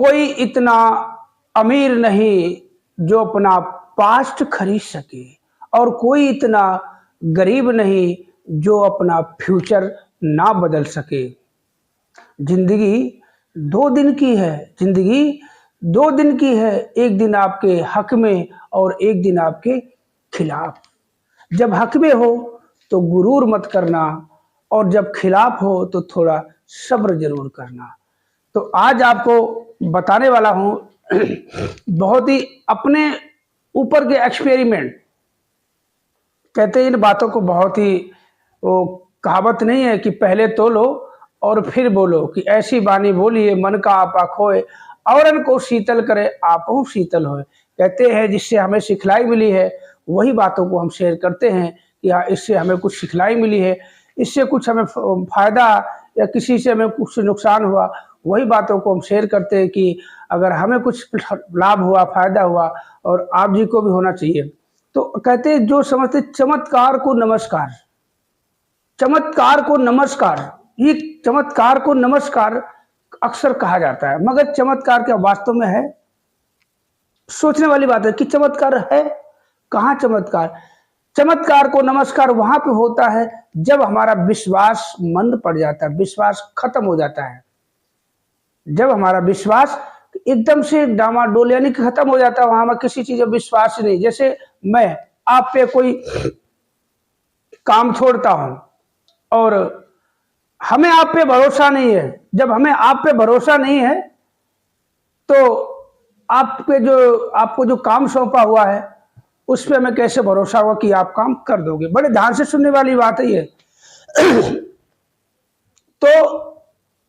कोई इतना अमीर नहीं जो अपना पास्ट खरीद सके, और कोई इतना गरीब नहीं जो अपना फ्यूचर ना बदल सके। जिंदगी 2 दिन की है, जिंदगी 2 दिन की है, एक दिन आपके हक में और एक दिन आपके खिलाफ। जब हक में हो तो गुरूर मत करना, और जब खिलाफ हो तो थोड़ा सब्र जरूर करना। तो आज आपको बताने वाला हूं बहुत ही अपने ऊपर के एक्सपेरिमेंट। कहते हैं इन बातों को बहुत ही, वो कहावत नहीं है कि पहले तोलो और फिर बोलो, कि ऐसी बानी बोलिए मन का आपा खोए, औरन को शीतल करे आपहु शीतल होए। कहते हैं जिससे हमें सिखलाई मिली है वही बातों को हम शेयर करते हैं कि हाँ इससे हमें कुछ सिखलाई मिली है, इससे कुछ हमें फायदा या किसी से हमें कुछ नुकसान हुआ, वही बातों को हम शेयर करते हैं कि अगर हमें कुछ लाभ हुआ, फायदा हुआ, और आप जी को भी होना चाहिए। तो कहते हैं जो समझते चमत्कार को नमस्कार, चमत्कार को नमस्कार, ये चमत्कार को नमस्कार अक्सर कहा जाता है, मगर चमत्कार क्या वास्तव में है? सोचने वाली बात है कि चमत्कार है कहाँ? चमत्कार, चमत्कार को नमस्कार वहां पे होता है जब हमारा विश्वास मंद पड़ जाता है, विश्वास खत्म हो जाता है। जब हमारा विश्वास एकदम से डामाडोल यानी कि खत्म हो जाता है, वहां में किसी चीज में विश्वास नहीं। जैसे मैं आप पे कोई काम छोड़ता हूं और हमें आप पे भरोसा नहीं है, जब हमें आप पे भरोसा नहीं है तो आपको जो काम सौंपा हुआ है उस पे हमें कैसे भरोसा हुआ कि आप काम कर दोगे? बड़े ध्यान से सुनने वाली बात है ये। तो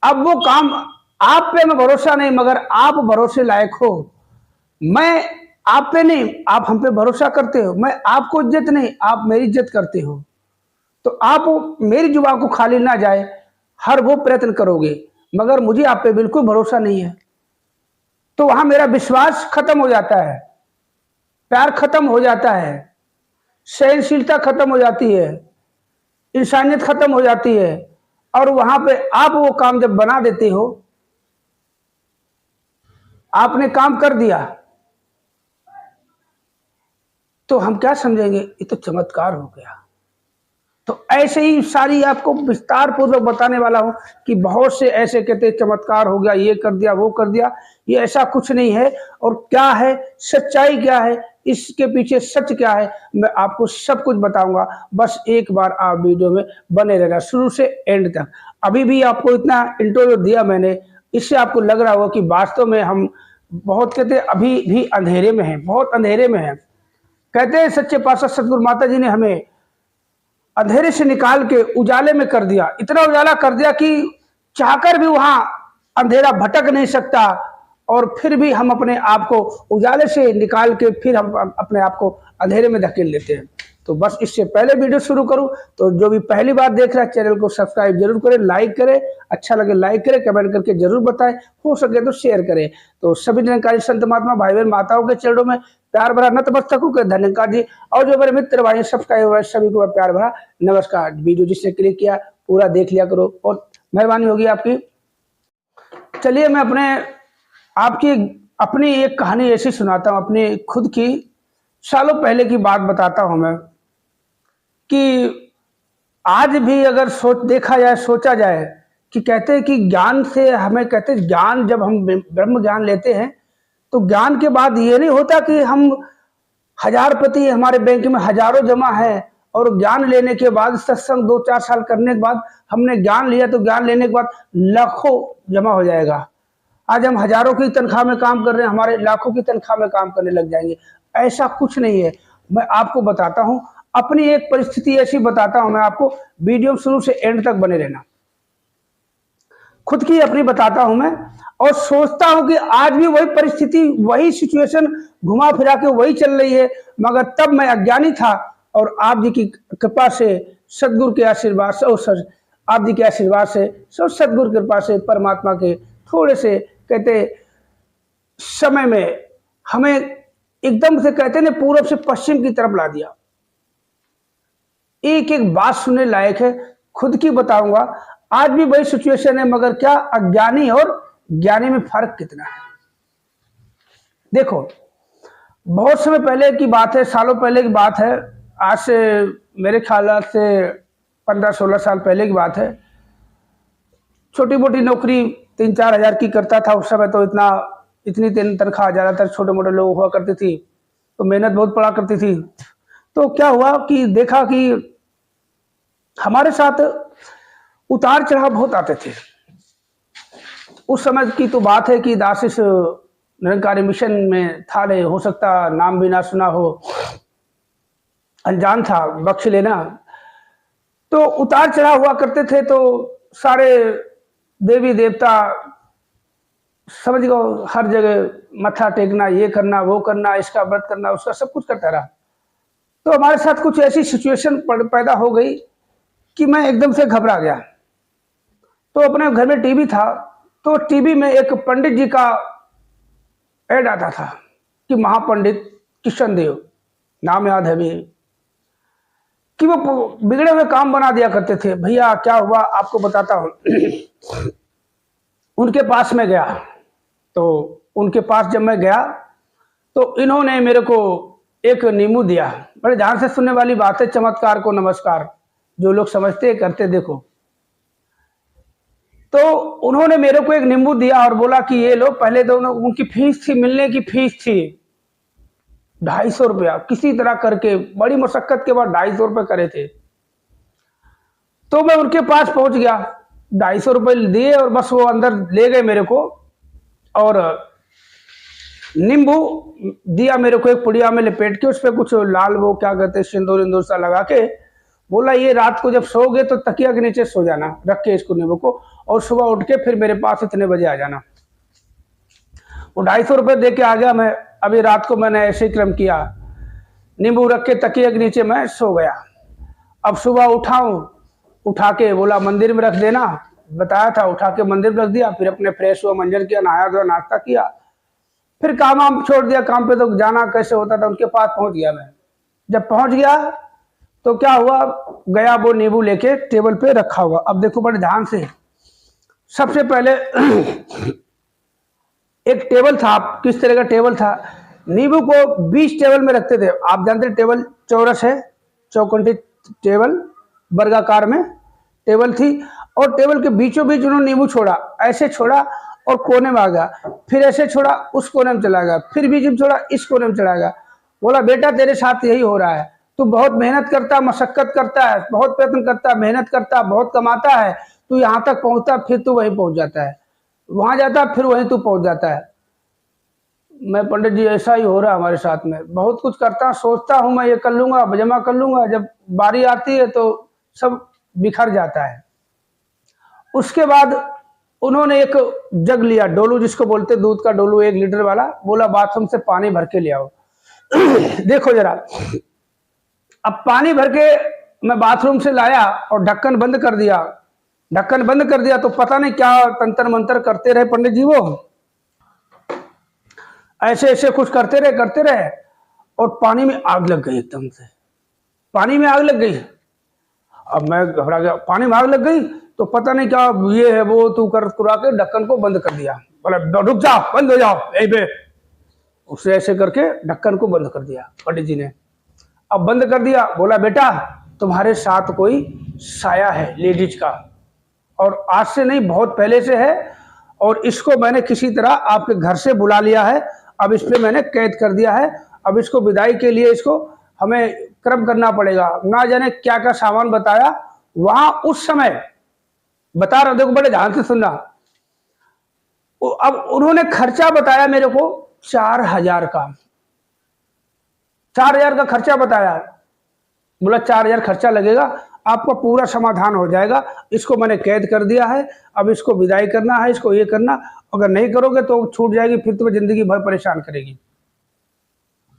अब वो काम आप पे मैं भरोसा नहीं, मगर आप भरोसे लायक हो। मैं आप पे नहीं, आप हम पे भरोसा करते हो। मैं आपको इज्जत नहीं, आप मेरी इज्जत करते हो। तो आप मेरी जुबान को खाली ना जाए हर वो प्रयत्न करोगे, मगर मुझे आप पे बिल्कुल भरोसा नहीं है, तो वहां मेरा विश्वास खत्म हो जाता है, प्यार खत्म हो जाता है, सहनशीलता खत्म हो जाती है, इंसानियत खत्म हो जाती है। और वहां पे आप वो काम जब बना देते हो, आपने काम कर दिया, तो हम क्या समझेंगे? ये तो चमत्कार हो गया। तो ऐसे ही सारी आपको विस्तार पूर्वक बताने वाला हूं कि बहुत से ऐसे कहते हैं चमत्कार हो गया, ये कर दिया, वो कर दिया। ये ऐसा कुछ नहीं है। और क्या है सच्चाई, क्या है इसके पीछे, सच क्या है, मैं आपको सब कुछ बताऊंगा। बस एक बार आप वीडियो में बने रहना शुरू से एंड तक। अभी भी आपको इतना इंटरव्यू दिया मैंने, इससे आपको लग रहा होगा कि वास्तव में हम बहुत कहते हैं अभी भी अंधेरे में हैं, बहुत अंधेरे में हैं। कहते हैं सच्चे पातशाह सतगुरु माता जी ने हमें अंधेरे से निकाल के उजाले में कर दिया, इतना उजाला कर दिया कि चाहकर भी वहां अंधेरा भटक नहीं सकता। और फिर भी हम अपने आप को उजाले से निकाल के फिर हम अपने आप को अंधेरे में धकेल लेते हैं। तो बस इससे पहले वीडियो शुरू करूं तो जो भी पहली बार देख रहा है चैनल को सब्सक्राइब जरूर करें, लाइक करें, अच्छा लगे लाइक करें, कमेंट करके जरूर बताएं, हो सके तो शेयर करें। तो सभी निरंकारी संत महात्मा भाई बहन माताओं के चरणों में प्यार भरा नतमस्तकों के धन्यवाद जी। और जो मेरे मित्र भाई सब्सक्राइबर सभी को प्यार भरा नमस्कार। वीडियो जिसने क्लिक किया पूरा देख लिया करो और मेहरबानी होगी आपकी। चलिए मैं अपनी एक कहानी ऐसी सुनाता हूँ, अपनी खुद की सालों पहले की बात बताता हूँ मैं, कि आज भी अगर देखा जाए, सोचा जाए कि कहते हैं कि ज्ञान से हमें, कहते हैं ज्ञान जब हम ब्रह्म ज्ञान लेते हैं तो ज्ञान के बाद ये नहीं होता कि हम हजारपति हमारे बैंक में हजारों जमा है और ज्ञान लेने के बाद सत्संग 2-4 साल करने के बाद हमने ज्ञान लिया तो ज्ञान लेने के बाद लाखों जमा हो जाएगा। आज हम हजारों की तनख्वाह में काम कर रहे हैं, हमारे लाखों की तनख्वाह में काम करने लग जाएंगे। ऐसा कुछ नहीं है। मैं आपको बताता हूं, अपनी एक परिस्थिति ऐसी बताता हूं मैं आपको, वीडियो शुरू से एंड तक बने रहना। खुद की अपनी बताता हूं मैं, और सोचता हूं कि आज भी वही परिस्थिति, वही सिचुएशन घुमा फिरा के वही चल रही है, मगर तब मैं अज्ञानी था और आप जी की कृपा से, सदगुरु के आशीर्वाद से, आप जी के आशीर्वाद से, सदगुरु कृपा से, परमात्मा के थोड़े से कहते समय में हमें एकदम से कहते ना पूरब से पश्चिम की तरफ ला दिया। एक एक बात सुनने लायक है, खुद की बताऊंगा। आज भी वही सिचुएशन है, मगर क्या अज्ञानी और ज्ञानी में फर्क कितना है। देखो, बहुत समय पहले की बात है, सालों पहले की बात है। आज से मेरे ख्याल से 15-16 साल पहले की बात है। छोटी मोटी नौकरी 3-4 हज़ार की करता था उस समय। तो इतनी तनख्वाह ज़्यादातर छोटे मोटे लोग हुआ करती थी, तो मेहनत बहुत पड़ा करती थी। तो क्या हुआ कि देखा कि हमारे साथ उतार चढ़ाव बहुत आते थे। उस समय की तो बात है कि दासिस निरंकारी मिशन में था, नहीं हो सकता नाम भी ना सुना हो, अनजान था, बख्श लेना। तो उतार चढ़ाव हुआ करते थे, तो सारे देवी देवता समझ गो हर जगह मत्था टेकना, ये करना, वो करना, इसका व्रत करना, उसका सब कुछ करता रहा। तो हमारे साथ कुछ ऐसी सिचुएशन पैदा हो गई कि मैं एकदम से घबरा गया। तो अपने घर में टीवी था, तो टीवी में एक पंडित जी का ऐड आता था कि महापंडित किशन देव, नाम याद है भी, कि वो बिगड़े हुए काम बना दिया करते थे। भैया क्या हुआ आपको बताता हूँ। उनके पास में गया, तो उनके पास जब मैं गया तो इन्होंने मेरे को एक नींबू दिया। बड़े ध्यान से सुनने वाली बात है, चमत्कार को नमस्कार, जो लोग समझते करते देखो। तो उन्होंने मेरे को एक नींबू दिया और बोला कि ये लो। पहले तो उनकी फीस थी, मिलने की फीस थी 250 रुपया, किसी तरह करके बड़ी मशक्कत के बाद 250 रुपये करे थे। तो मैं उनके पास पहुंच गया, 250 रुपये दिए और बस वो अंदर ले गए मेरे को, और नींबू दिया मेरे को एक पुड़िया में लपेट के, उस पर कुछ लाल वो क्या कहते हैं सिंदूर इंदूर सा लगा के, बोला ये रात को जब सोओगे तो तकिया के नीचे सो जाना, रख के इसको नींबू को, और सुबह उठ के फिर मेरे पास इतने बजे आ जाना। वो 250 रुपये दे के आ गया मैं। अभी रात को मैंने ऐसे ही क्रम किया, नींबू रख के तकिया के नीचे मैं सो गया। अब सुबह उठा के बोला मंदिर में रख देना, बताया था, उठा के मंदिर में रख दिया। फिर अपने फ्रेश हुआ, मंजन किया, नहाया धोया, नाश्ता किया, फिर काम वाम छोड़ दिया। काम पे तो जाना कैसे होता था, उनके पास पहुंच गया मैं। जब पहुंच गया तो क्या हुआ, गया वो नींबू लेके टेबल पे रखा हुआ। अब देखो बड़े ध्यान से, सबसे पहले एक टेबल था। किस तरह का टेबल था, नींबू को 20 टेबल में रखते थे। आप जानते टेबल चौरस है, चौखंडी टेबल, वर्गाकार में टेबल थी, और टेबल के बीचों बीच उन्होंने नींबू छोड़ा, ऐसे छोड़ा और कोने में आ गया, फिर ऐसे छोड़ा उस कोने में चला गया, फिर बीच में छोड़ा इस कोने में चला गया। बोला बेटा तेरे साथ यही हो रहा है, तू बहुत मेहनत करता, मशक्कत करता है, बहुत प्रयत्न करता, मेहनत करता, बहुत कमाता है, तू यहाँ तक पहुंचता, फिर तू वहीं पहुंच जाता है, वहां जाता फिर वहीं तू पहुंच जाता है। मैं पंडित जी ऐसा ही हो रहा है हमारे साथ में, बहुत कुछ करता, सोचता हूँ मैं ये कर लूंगा, जमा कर लूंगा, जब बारी आती है तो सब बिखर जाता है। उसके बाद उन्होंने एक जग लिया, डोलू जिसको बोलते, दूध का डोलू 1 लीटर वाला, बोला बाथरूम से पानी भर के ले आओ। देखो जरा, अब पानी भर के मैं बाथरूम से लाया और ढक्कन बंद कर दिया। ढक्कन बंद कर दिया तो पता नहीं क्या तंत्र मंत्र करते रहे पंडित जी, वो ऐसे ऐसे कुछ करते रहे और पानी में आग लग गई। एकदम से पानी में आग लग गई। अब मैं घबरा गया, पानी में आग लग गई तो पता नहीं क्या ये है वो, तू कर कुरा के ढक्कन को बंद कर दिया। बोला रुक जाओ, बंद हो जाओ यहीं पे। उससे ऐसे करके ढक्कन को बंद कर दिया पंडित जी ने। अब बंद कर दिया, बोला बेटा तुम्हारे साथ कोई साया है लेडीज का, और आज से नहीं बहुत पहले से है, और इसको मैंने किसी तरह आपके घर से बुला लिया है, अब इस पे मैंने कैद कर दिया है। अब इसको विदाई के लिए इसको हमें क्रम करना पड़ेगा। ना जाने क्या क्या सामान बताया वहां उस समय, बता रहा हूं, देखो बड़े ध्यान से सुनना। अब उन्होंने खर्चा बताया मेरे को 4000 का, 4000 का खर्चा बताया। बोला 4000 खर्चा लगेगा, आपका पूरा समाधान हो जाएगा, इसको मैंने कैद कर दिया है, अब इसको विदाई करना है, इसको ये करना, अगर नहीं करोगे तो छूट जाएगी, फिर तुम्हें जिंदगी भर परेशान करेगी।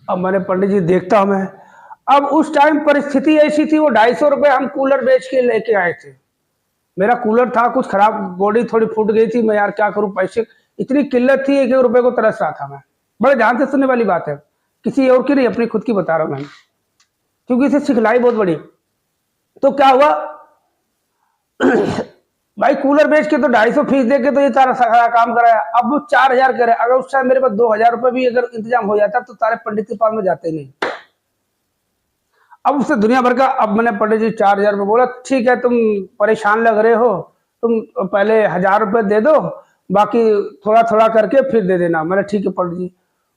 अब मैंने पंडित जी देखता हूं मैं, अब उस टाइम परिस्थिति ऐसी थी, वो 250 रुपये हम कूलर बेच के लेके आए थे। मेरा कूलर था कुछ खराब, बॉडी थोड़ी फूट गई थी, मैं यार क्या करूं, पैसे इतनी किल्लत थी, 1 रुपये को तरस रहा था मैं। बड़े ध्यान से सुनने वाली बात है, किसी और की नहीं, अपनी खुद की बता रहा हूं मैं, क्योंकि इसे सिखलाई बहुत बड़ी। तो क्या हुआ, भाई कूलर बेच के तो 250 फीस दे के तो ये सारा काम कराया, अब वो 4000 करे। अगर उस टाइम मेरे पास 2000 रुपए भी अगर इंतजाम हो जाता तो तारे पंडित के पास में जाते नहीं। अब उससे दुनिया भर का, अब मैंने पंडित जी 4000 रुपये बोला, ठीक है तुम परेशान लग रहे हो, तुम पहले 1000 रुपये दे दो, बाकी थोड़ा थोड़ा करके फिर दे देना। मैंने ठीक है पंडित जी।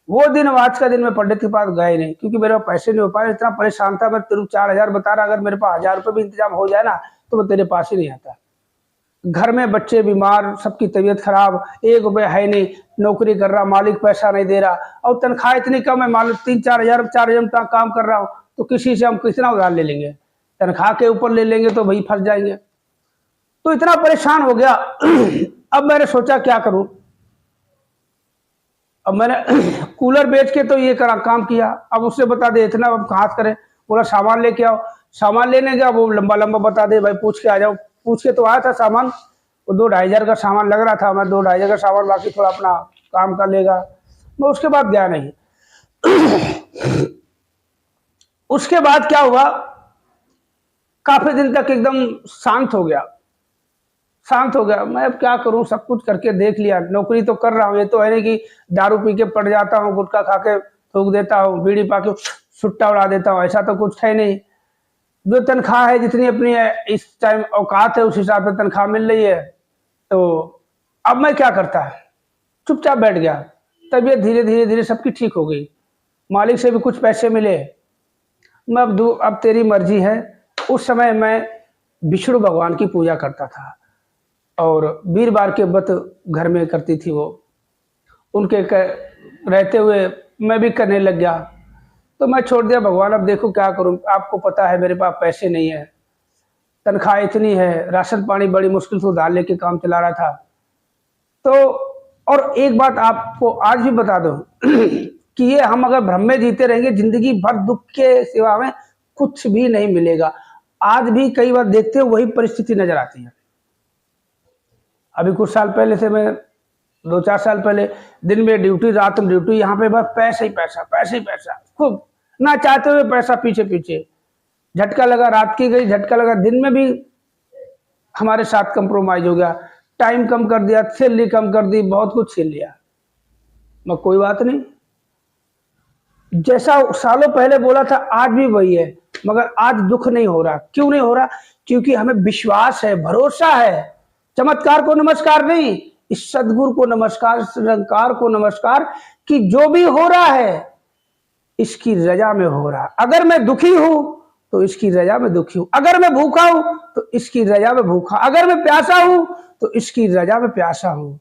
वो दिन, आज का दिन मैं पंडित के पास गए नहीं, क्योंकि मेरे पास पैसे नहीं हो पाए, इतना परेशान था। मैं तेरे 4000 बता रहा, अगर मेरे पास 1000 रुपये भी इंतजाम हो जाए ना तो मैं तेरे पास ही नहीं आता। घर में बच्चे बीमार, सबकी तबीयत खराब, 1 रुपये है नहीं, नौकरी कर रहा, मालिक पैसा नहीं दे रहा, और तनख्वाह इतनी कम है, मालिक 3-4 हजार काम कर रहा हूँ, तो किसी से हम कितना उधार ले लेंगे? तनख्वाह के ऊपर ले लेंगे तो भाई फंस जाएंगे। तो इतना परेशान हो गया। अब मैंने सोचा क्या करूं। अब मैंने कूलर बेच के तो ये काम किया। अब उससे बता दे इतना, अब कहाँ से करें? बोला सामान लेके आओ। सामान लेने गया, वो लंबा लंबा बता दे, भाई पूछ के आ जाओ। पूछ के तो आया था सामान, वो 2-2.5 हजार का सामान लग रहा था। मैं 2-2.5 हजार का सामान, बाकी थोड़ा अपना काम कर लेगा। मैं उसके बाद गया नहीं। उसके बाद क्या हुआ, काफी दिन तक एकदम शांत हो गया, शांत हो गया। मैं अब क्या करूं, सब कुछ करके देख लिया, नौकरी तो कर रहा हूं, ये तो है नहीं कि दारू पी के पड़ जाता हूं, गुटखा खा के थूक देता हूं, बीड़ी पा के सुट्टा उड़ा देता हूं, ऐसा तो कुछ है नहीं। जो तनख्वाह है, जितनी अपनी है इस टाइम औकात है, उस हिसाब से तनख्वाह मिल रही है। तो अब मैं क्या करता है, चुपचाप बैठ गया। तबीयत धीरे धीरे धीरे सबकी ठीक हो गई, मालिक से भी कुछ पैसे मिले। मैं अब तेरी मर्जी है। उस समय मैं विष्णु भगवान की पूजा करता था, और वीरवार के व्रत घर में करती थी वो, उनके रहते हुए मैं भी करने लग गया। तो मैं छोड़ दिया, भगवान अब देखो क्या करूं, आपको पता है मेरे पास पैसे नहीं है, तनख्वाह इतनी है, राशन पानी बड़ी मुश्किल से उधार लेके काम चला रहा था। तो और एक बात आपको आज भी बता दूं कि ये हम अगर भ्रम में जीते रहेंगे, जिंदगी भर दुख के सिवा में कुछ भी नहीं मिलेगा। आज भी कई बार देखते हो वही परिस्थिति नजर आती है। अभी कुछ साल पहले से, मैं 2-4 साल पहले, दिन में ड्यूटी, रात में ड्यूटी, यहाँ पे बस पैसा ही पैसा, पैसा ही पैसा, खूब ना चाहते हुए पैसा पीछे पीछे। झटका लगा, रात की गई, झटका लगा, दिन में भी हमारे साथ कंप्रोमाइज हो गया, टाइम कम कर दिया, सैलरी कम कर दी, बहुत कुछ छीन लिया। मैं कोई बात नहीं, जैसा सालों पहले बोला था आज भी वही है, मगर आज दुख नहीं हो रहा। क्यों नहीं हो रहा? क्योंकि हमें विश्वास है, भरोसा है। चमत्कार को नमस्कार नहीं, इस सदगुरु को नमस्कार, निरंकार को नमस्कार, कि जो भी हो रहा है इसकी रजा में हो रहा। अगर मैं दुखी हूं तो इसकी रजा में दुखी हूं, अगर मैं भूखा हूं तो इसकी रजा में भूखा, अगर मैं प्यासा हूं तो इसकी रजा में प्यासा हूं,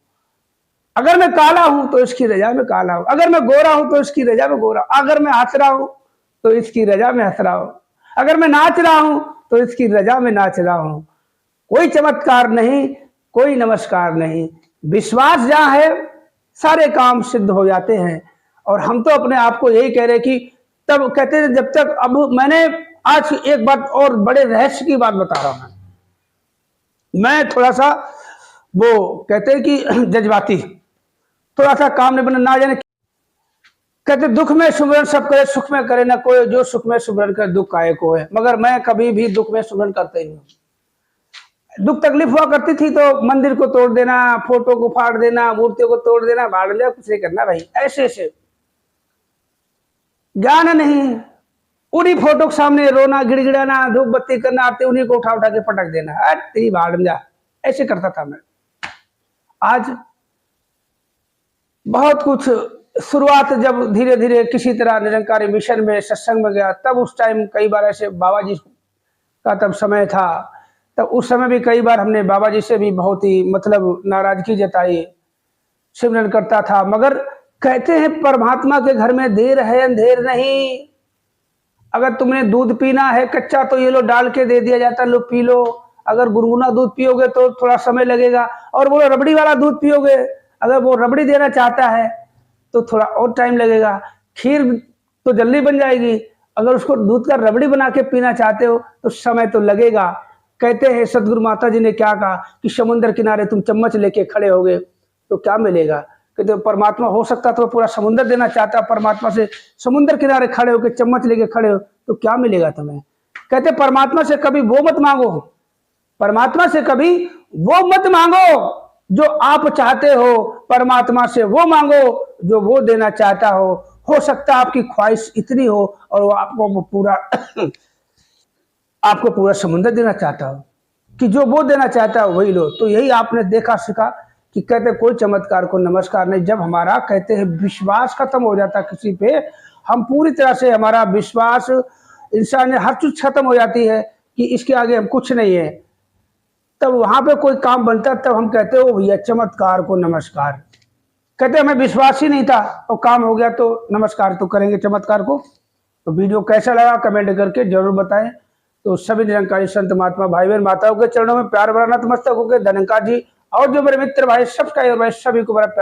अगर मैं काला हूं तो इसकी रजा में काला हूं, अगर मैं गोरा हूं तो इसकी रजा में गोरा, अगर मैं हंस रहा हूं तो इसकी रजा में हंस रहा हूं, अगर मैं नाच रहा हूं तो इसकी रजा में नाच रहा हूं। कोई चमत्कार नहीं, कोई नमस्कार नहीं, विश्वास जहां है सारे काम सिद्ध हो जाते हैं। और हम तो अपने आप को यही कह रहे कि तब कहते थे जब तक, अब मैंने आज एक बात और बड़े रहस्य की बात बता रहा हूं। मैं थोड़ा सा, वो कहते हैं कि जज्बाती, थोड़ा सा काम नहीं बना, ना जाने कहते दुख में सुमरन सब करे, सुख में करे ना कोई, जो सुख में सुमरन करे दुख काहे को है। मगर मैं कभी भी दुख में सुमरन करता ही नहीं। दुख तकलीफ हुआ करती थी तो मंदिर को तोड़ देना, फोटो को फाड़ देना, मूर्तियों को तोड़ देना, बाढ़ लिया, कुछ नहीं करना भाई। ऐसे ऐसे ज्ञान नहीं, उन्हीं फोटो के सामने रोना, गिड़गिड़ाना, धूप बत्ती करना, आते उन्हीं को उठा उठा के पटक देना, तेरी भाड़ जा। ऐसे करता था मैं। आज बहुत कुछ, शुरुआत जब धीरे धीरे किसी तरह निरंकारी मिशन में सत्संग में गया, तब उस टाइम कई बार ऐसे, बाबा जी का तब समय था, तब उस समय भी कई बार हमने बाबा जी से भी बहुत ही मतलब नाराजगी जताई, सिमरन करता था। मगर कहते हैं परमात्मा के घर में देर है अंधेर नहीं। अगर तुमने दूध पीना है कच्चा तो ये लो डाल के दे दिया जाता, लो पी लो। अगर गुनगुना दूध पियोगे तो थोड़ा समय लगेगा, और वो रबड़ी वाला दूध पियोगे, अगर वो रबड़ी देना चाहता है तो थोड़ा और टाइम लगेगा। खीर तो जल्दी बन जाएगी, अगर उसको दूध का रबड़ी बना के पीना चाहते हो तो समय तो लगेगा। कहते हैं सदगुरु माता जी ने क्या कहा कि समुद्र किनारे तुम चम्मच लेके खड़े होगे तो क्या मिलेगा? कहते परमात्मा हो सकता तो पूरा समुद्र देना चाहता, परमात्मा से समुद्र किनारे खड़े होकर चम्मच लेके खड़े हो तो क्या मिलेगा तुम्हें? कहते परमात्मा से कभी वो मत मांगो परमात्मा से कभी वो मत मांगो जो आप चाहते हो, परमात्मा से वो मांगो जो वो देना चाहता हो। हो सकता है आपकी ख्वाहिश इतनी हो और वो आपको वो पूरा आपको पूरा समुद्र देना चाहता हो कि जो वो देना चाहता है वही लो। तो यही आपने देखा सीखा कि कहते कोई चमत्कार को नमस्कार नहीं। जब हमारा कहते हैं विश्वास खत्म हो जाता किसी पे, हम पूरी तरह से हमारा विश्वास, इंसान ने हर चीज खत्म हो जाती है कि इसके आगे हम कुछ नहीं है, तब वहां पे कोई काम बनता है, तब हम कहते हो भैया चमत्कार को नमस्कार। कहते हमें विश्वास ही नहीं था और काम हो गया तो नमस्कार तो करेंगे चमत्कार को। तो वीडियो कैसा लगा कमेंट करके जरूर बताएं। तो सभी निरंकारी संत महात्मा भाई बहन माताओं के चरणों में प्यार भरा नतमस्तक होकर धनंकार जी और जो मेरे मित्र भाई सबका और भाई सभी को बड़ा